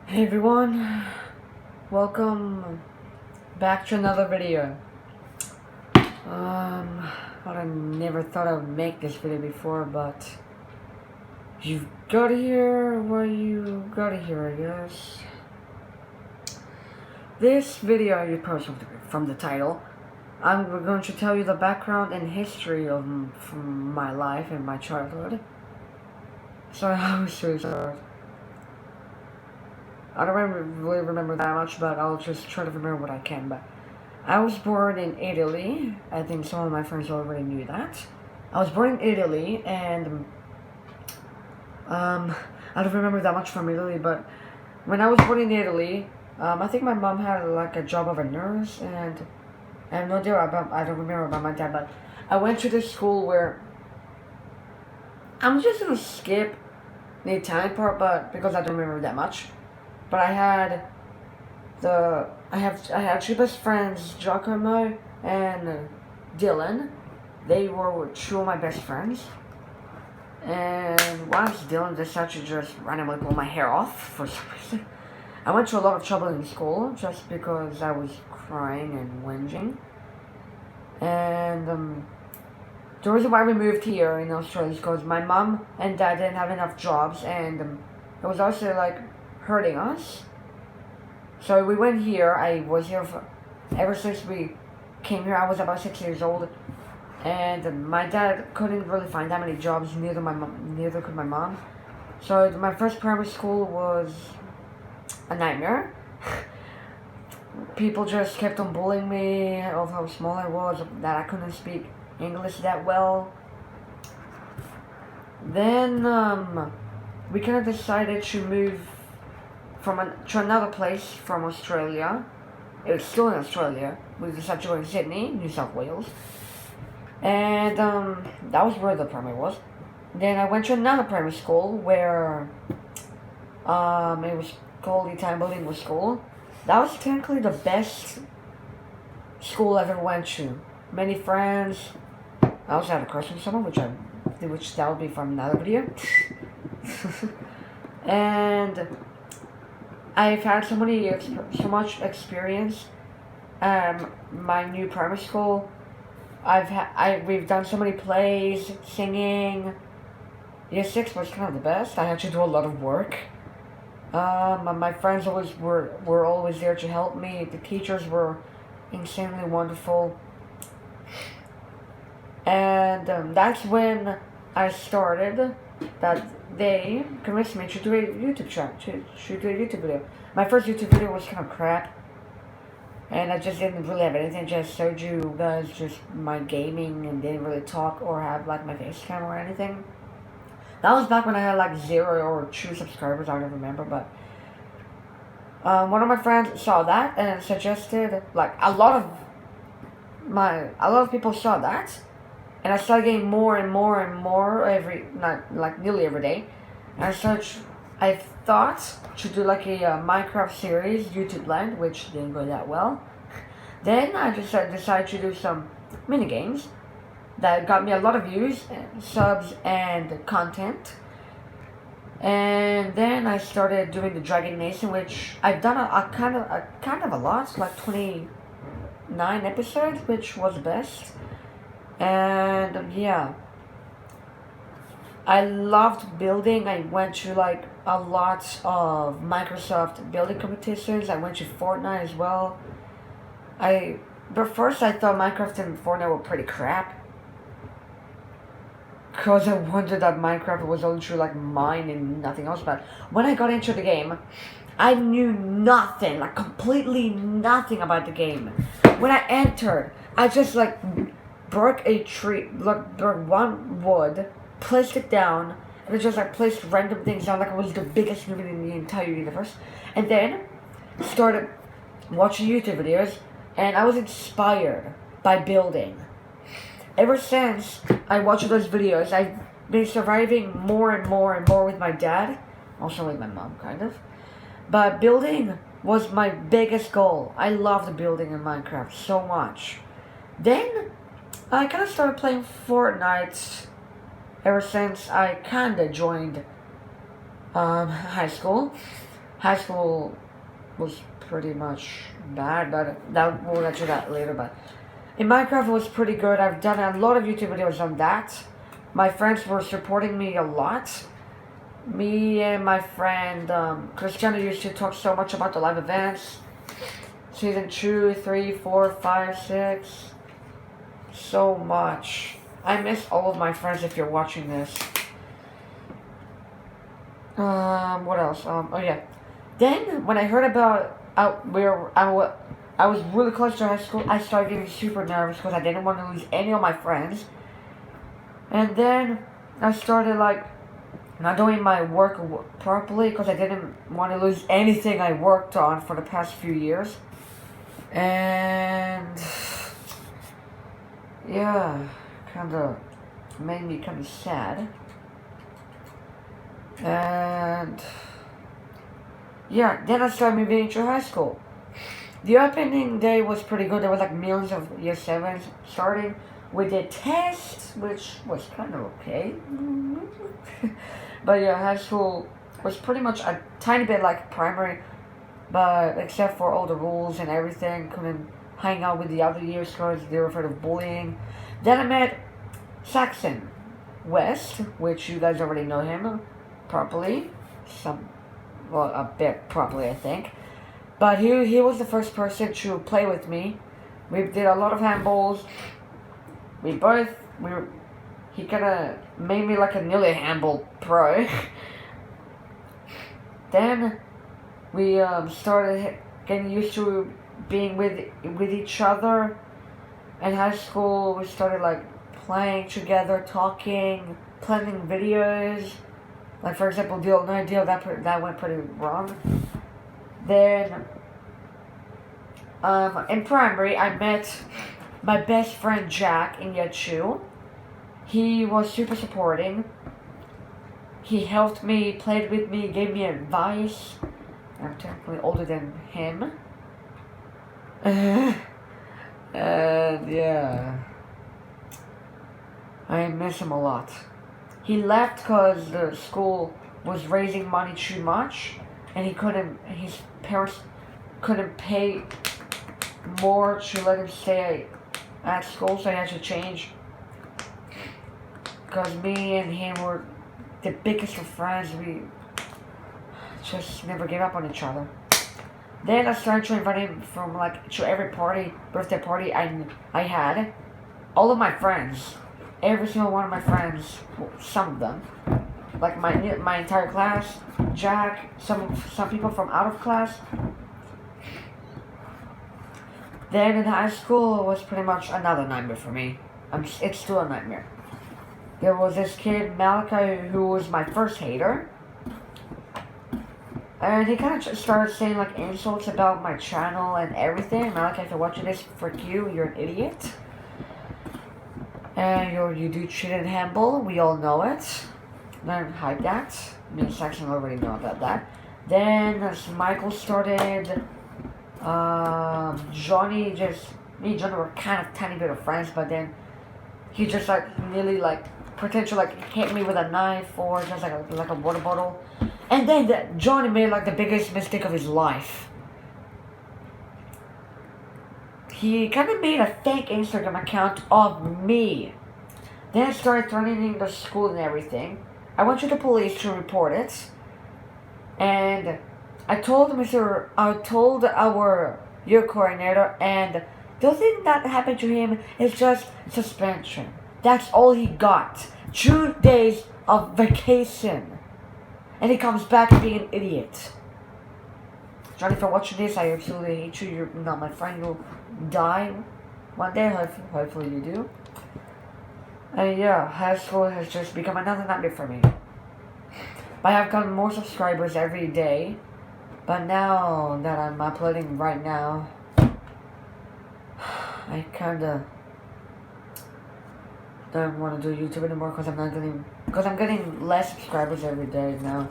Hey everyone, welcome back to another video. I never thought I would make this video before, but you've got here where you got here, I guess. This video, you probably from the title, I'm going to tell you the background and history of from my life and my childhood. So I was so sorry. I don't really remember that much, but I'll just try to remember what I can. But I was born in Italy. I think some of my friends already knew that. I was born in Italy, and I don't remember that much from Italy. But when I was born in Italy, I think my mom had like a job of a nurse, and I have no idea about. I don't remember about my dad, but I went to this school where I'm just gonna skip the Italian part, but because I don't remember that much. But I had two best friends, Giacomo and Dylan. They were two of my best friends. And once Dylan decided to just randomly pull my hair off for some reason, I went to a lot of trouble in school just because I was crying and whinging. And the reason why we moved here in Australia is because my mom and dad didn't have enough jobs, and it was also like hurting us. So we went here. I was here ever since we came here. I was about 6 years old, and my dad couldn't really find that many jobs. Neither could my mom. So my first primary school was a nightmare. People just kept on bullying me of how small I was, that I couldn't speak English that well. Then we kind of decided to move to another place from Australia. It was still in Australia. We decided to go in Sydney, New South Wales. And that was where the primary was. Then I went to another primary school where it was called the Italian Bilingual School. That was technically the best school I ever went to. Many friends. I also had a crush on someone, which that would be from another video. And I've had so much experience. My new primary school. We've done so many plays, singing. Year 6 was kind of the best. I had to do a lot of work. My friends were always there to help me. The teachers were insanely wonderful. And that's when I started that they convinced me to do a YouTube channel, to do a YouTube video. My first YouTube video was kind of crap, and I just didn't really have anything. Just showed you guys just my gaming and didn't really talk or have like my face cam or anything. That was back when I had like 0 or 2 subscribers. I don't remember, but one of my friends saw that and suggested, like a lot of people saw that. And I started getting more and more and more nearly every day. And I thought to do like a Minecraft series, YouTube Land, which didn't go that well. Then I just decided to do some mini games that got me a lot of views, and subs, and content. And then I started doing the Dragon Nation, which I've done a kind of a lot, like 29 episodes, which was the best. And yeah, I loved building. I went to like a lot of Microsoft building competitions. I went to Fortnite as well. But first I thought Minecraft and Fortnite were pretty crap, because I wondered that Minecraft was only true like mine and nothing else. But when I got into the game, I knew nothing, like completely nothing about the game. When I entered, I just like broke a tree, broke one wood, placed it down, and it just like placed random things down like it was the biggest movie in the entire universe. And then started watching YouTube videos, and I was inspired by building. Ever since I watched those videos, I've been surviving more and more and more with my dad, also with my mom, kind of. But building was my biggest goal. I loved building in Minecraft so much. Then I kind of started playing Fortnite ever since I kind of joined high school. High school was pretty much bad, but that we'll get to that later. But in Minecraft, it was pretty good. I've done a lot of YouTube videos on that. My friends were supporting me a lot. Me and my friend Cristiano used to talk so much about the live events. Season 2, 3, 4, 5, 6. So much. I miss all of my friends if you're watching this. What else? Oh yeah. Then, when I heard about I was really close to high school, I started getting super nervous because I didn't want to lose any of my friends. And then, I started, like, not doing my work properly because I didn't want to lose anything I worked on for the past few years. And yeah, kinda made me kinda sad. And yeah, then I started moving into high school. The opening day was pretty good. There was like millions of year 7s starting. We did tests, which was kind of okay. But yeah, high school was pretty much a tiny bit like primary, but except for all the rules and everything, couldn't hang out with the other years because they were afraid of bullying. Then I met Saxon West, which you guys already know him properly. Well, a bit properly, I think. But he was the first person to play with me. We did a lot of handballs. He kind of made me like a nearly handball pro. Then we started getting used to being with each other. In high school, we started like playing together, talking, planning videos. Like for example, Deal or No Deal, that went pretty wrong. Then in primary, I met my best friend Jack in year 2. He was super supporting. He helped me, played with me, gave me advice. I'm technically older than him. And yeah, I miss him a lot. He left because the school was raising money too much, and his parents couldn't pay more to let him stay at school, so he had to change. Because me and him were the biggest of friends, we just never gave up on each other. Then I started to invite him from to every birthday party I had. All of my friends, every single one of my friends, some of them, like my entire class, Jack, some people from out of class. Then in high school, it was pretty much another nightmare for me. It's still a nightmare. There was this kid, Malachi, who was my first hater. And he kind of started saying like insults about my channel and everything. Malachi, if you're watching this, frick you, you're an idiot. And you do cheat and handball, we all know it. Don't hide that. Me and Saxon already know about that. Then as Michael started, Johnny me and Johnny were kind of tiny bit of friends, but then he just nearly pretend to hit me with a knife or just like a water bottle. And then Johnny made the biggest mistake of his life. He kind of made a fake Instagram account of me. Then started threatening the school and everything. I went to the police to report it. And I told our year coordinator, and the thing that happened to him is just suspension. That's all he got. 2 days of vacation. And he comes back being an idiot. Johnny, if you're watching this, I absolutely hate you. You're not my friend. You'll die one day. Hopefully you do. And yeah, high school has just become another nightmare for me. But I have gotten more subscribers every day. But now that I'm uploading right now, I kinda don't want to do YouTube anymore because I'm getting less subscribers every day now.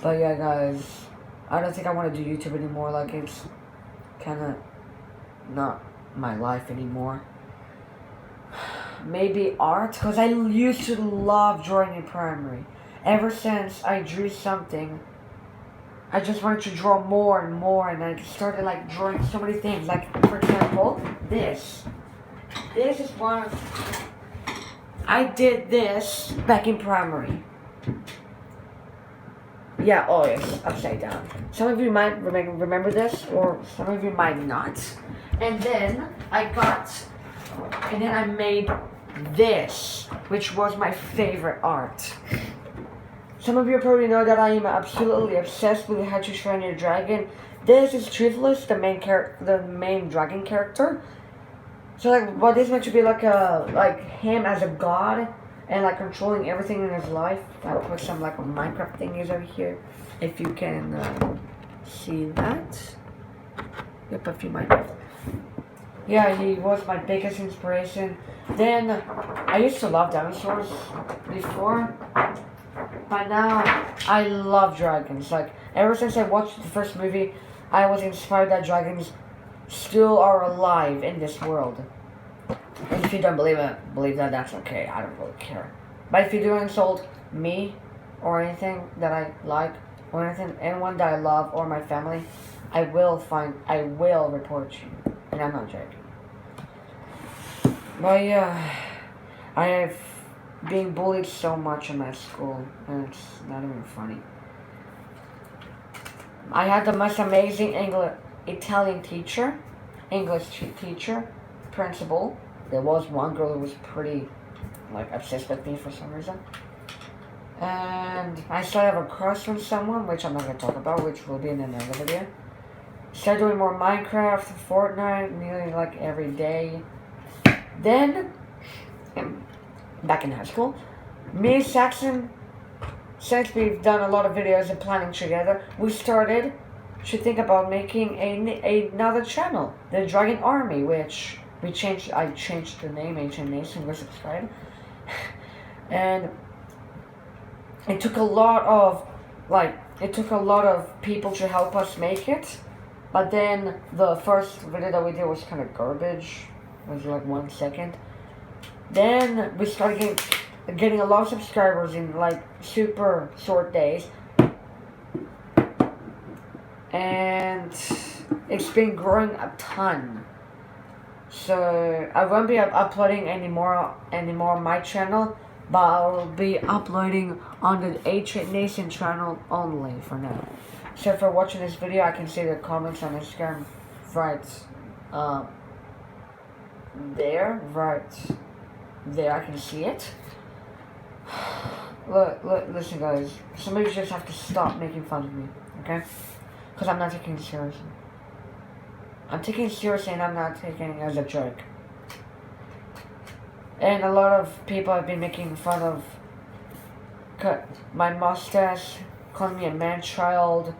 But yeah, guys, I don't think I want to do YouTube anymore. It's kinda not my life anymore. Maybe art, because I used to love drawing in primary. Ever since I drew something, I just wanted to draw more and more, and I started like drawing so many things. Like, for example, this. This is one. I did this back in primary. Yeah, oh yes, upside down. Some of you might remember this, or some of you might not. And then I made this, which was my favorite art. Some of you probably know that I am absolutely obsessed with How to Train Your Dragon. This is Toothless, the main dragon character. So like, what is meant to be like him as a god and like controlling everything in his life. I put some like Minecraft thingies over here, if you can see that. Yep, a few Minecraft. Yeah, he was my biggest inspiration. Then I used to love dinosaurs before, but now I love dragons. Like, ever since I watched the first movie, I was inspired that dragons still are alive in this world. And if you don't believe that, that's okay. I don't really care. But if you do insult me or anything that I like, or anyone that I love, or my family, I will report you. And I'm not joking. But yeah, I have been bullied so much in my school, and it's not even funny. I had the most amazing Italian teacher, English teacher, principal. There was one girl who was pretty, like, obsessed with me for some reason. And I started have a crush on someone, which I'm not going to talk about, which will be in another video. Started doing more Minecraft, Fortnite, nearly like every day. Then, back in high school, me and Saxon, since we've done a lot of videos and planning together, we started to think about making another channel, the Dragon Army, which I changed the name, Ancient Nation, go subscribe. And it took a lot of people to help us make it. But then the first video that we did was kind of garbage. It was like 1 second. Then we started getting a lot of subscribers in like super short days. And it's been growing a ton. So I won't be uploading anymore on my channel, but I will be uploading on the Ancient Nation channel only for now. So for watching this video, I can see the comments on Instagram right there, I can see it. Look, listen guys, some of you just have to stop making fun of me, okay? Because I'm not taking it seriously. I'm taking it seriously and I'm not taking it as a joke. And a lot of people have been making fun of my mustache, calling me a man-child.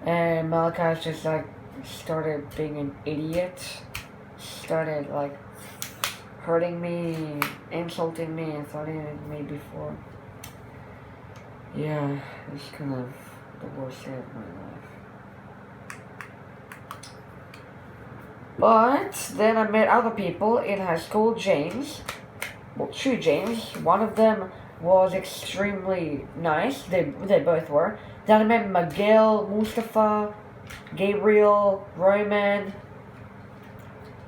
And Malachi's just like started being an idiot. Started like hurting me, insulting me, and threatening me before. Yeah, it's kind of the worst day of my life. But then I met other people in high school, James. Well, two James. One of them was extremely nice. They both were. Then I met Miguel, Mustafa, Gabriel, Roman,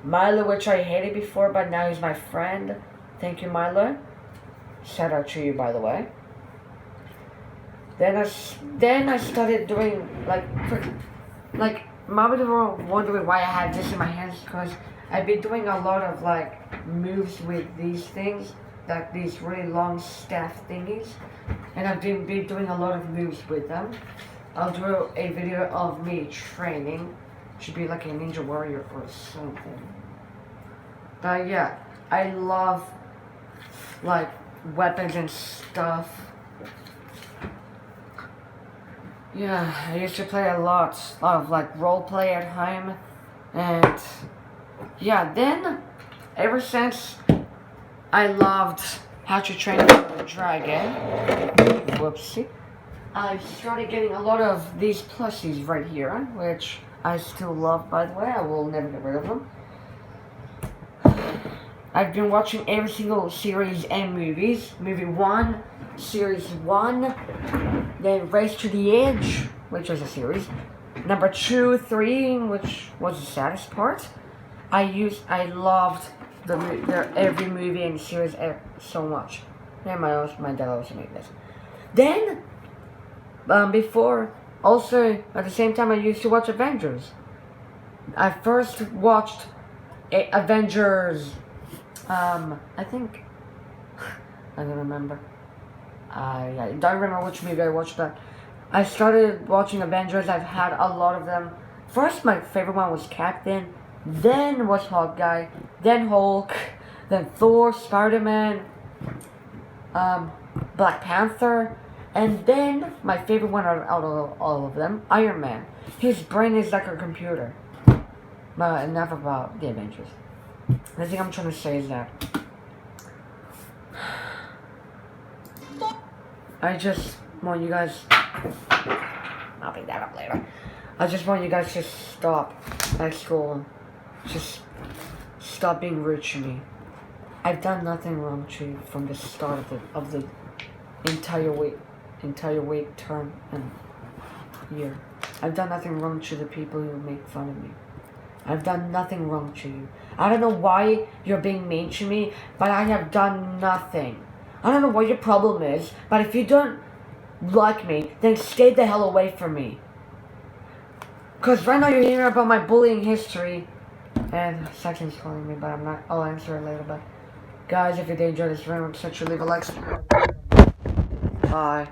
Milo, which I hated before, but now he's my friend. Thank you, Milo. Shout out to you, by the way. Then I started doing like Mama were wondering why I had this in my hands, because I've been doing a lot of like moves with these things, like these really long staff thingies, and I've been doing a lot of moves with them. I'll do a video of me training to be like a ninja warrior or something. But yeah, I love like weapons and stuff. Yeah, I used to play a lot of like role play at home, and yeah, then ever since I loved How to Train Your Dragon, whoopsie, I started getting a lot of these plushies right here, which I still love, by the way. I will never get rid of them. I've been watching every single series and movies. Movie 1, Series 1, Then Race to the Edge, which was a series. Number 2, 3, which was the saddest part. I loved every movie and series so much. And my dad also made this. Then, before, also at the same time I used to watch Avengers. I first watched Avengers. I think I don't remember. I don't remember which movie I watched, but I started watching Avengers. I've had a lot of them. First, my favorite one was Captain, then was Hawkeye, then Hulk, then Thor, Spider-Man, Black Panther, and then my favorite one out of all of them, Iron Man. His brain is like a computer. But enough about the Avengers. The thing I'm trying to say is that I just want you guys. I'll pick that up later. I just want you guys to stop at school. Just stop being rude to me. I've done nothing wrong to you from the start of the entire week, term, and year. I've done nothing wrong to the people who make fun of me. I've done nothing wrong to you. I don't know why you're being mean to me, but I have done nothing. I don't know what your problem is, but if you don't like me, then stay the hell away from me. Because right now you're hearing about my bullying history, and Saxon's calling me, but I'll answer it later, but guys, if you did enjoy this video, make sure to leave a like. Bye.